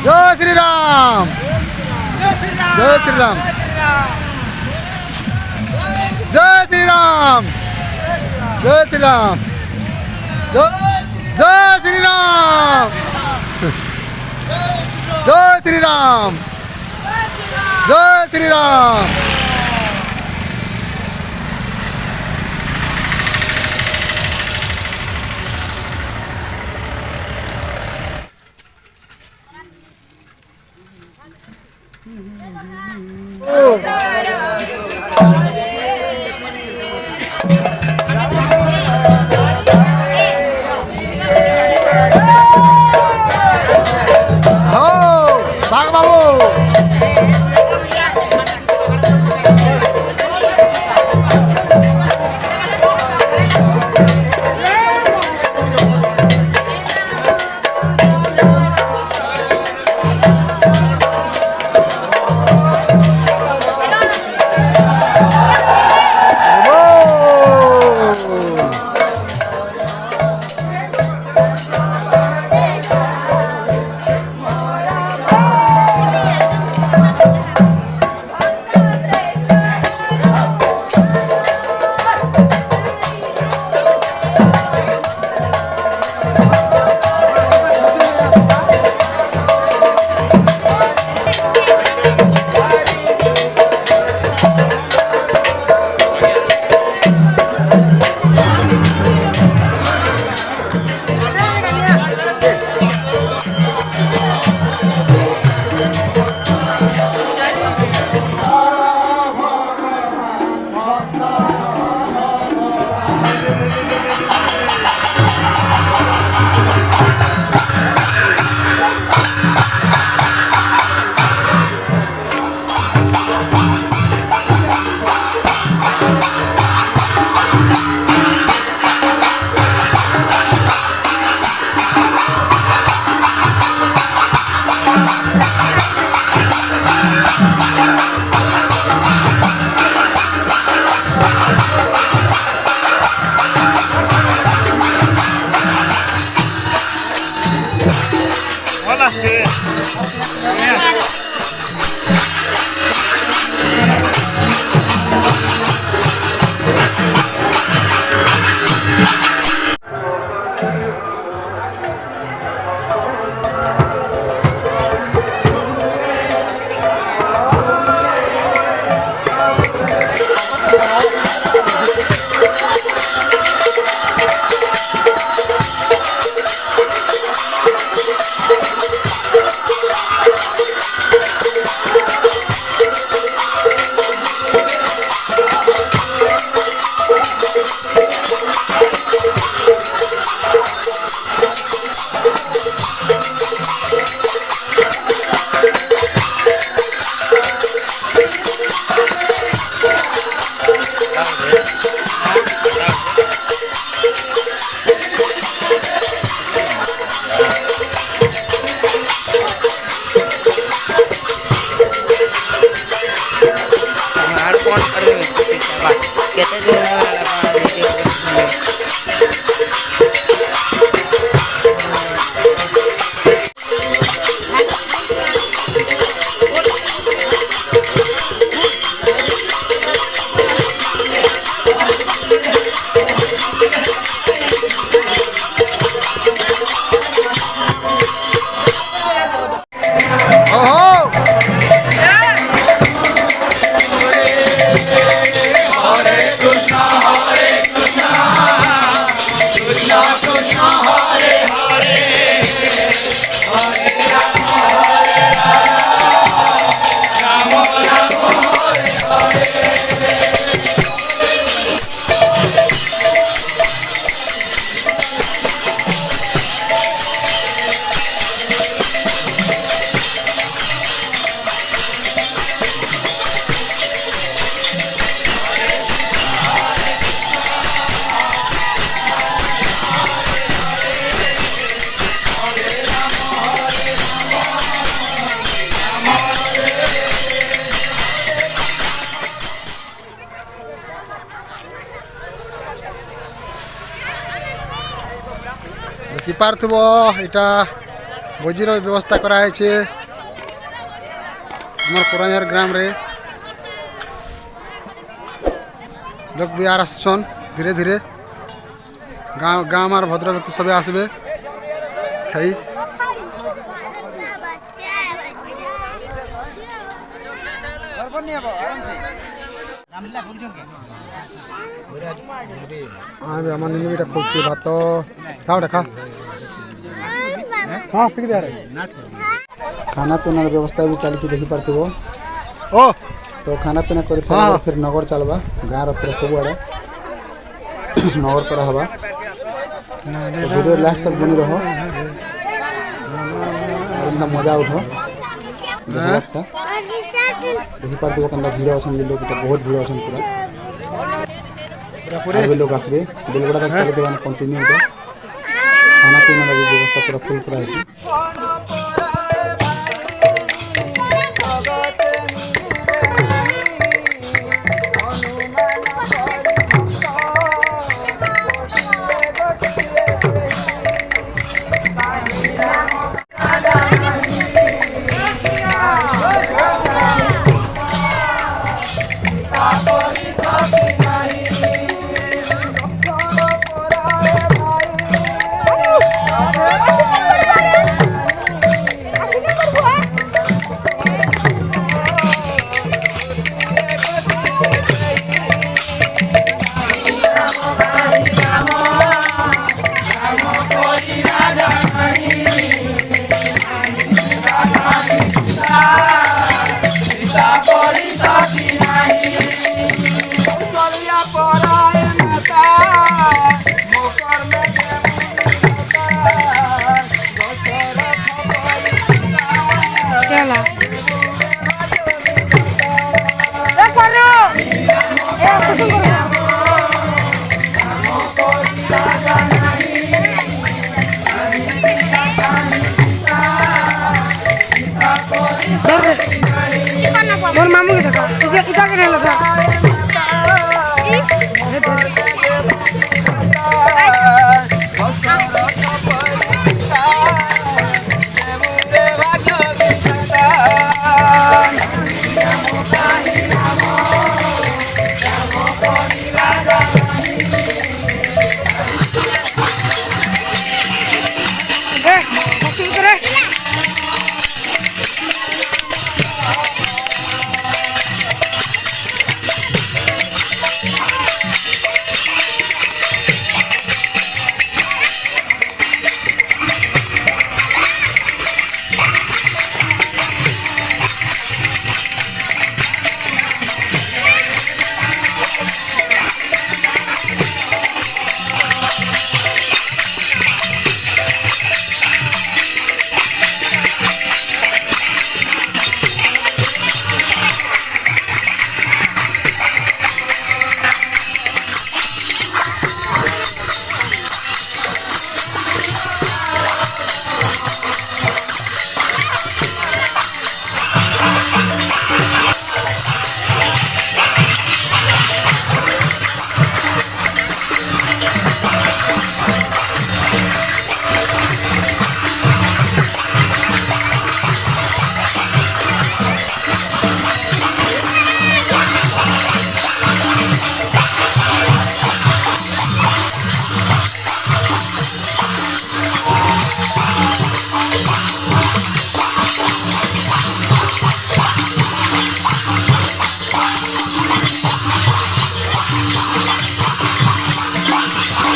জয় শ্রীরাম, জয় শ্রীরাম, জয় শ্রীরাম, জয় শ্রীরাম, জয় শ্রীরাম, জয় শ্রীরাম, জয় শ্রীরাম। কি পারথিব এটা भोजीर व्यवस्था कराई पुरानियार ग्राम रे लोग भी आर आसन धीरे धीरे गाँव आर भद्र व्यक्ति सब आसबे खाई आम निमिटा खोचे भात खाओ खा हाँ पिक दे खाना पीना व्यवस्था भी चली देखी पार्थ ओ तो खाना पीना कर सारा फिर नगर चलवा गाँव फिर सब आड़े नगर करा हवा तो वीडियो लास्ट तक बनी रहो मजा उठो देखी पार्थ भीड़ अच्छा लोग बहुत भीड़ अच्छा पूरा लोग आसबे बेलगड़ा तक चल देवा कंटिन्यू खाना पीना व्यवस्था पूरा फुल कराई मोर मामू के देखा इटा के लगा ए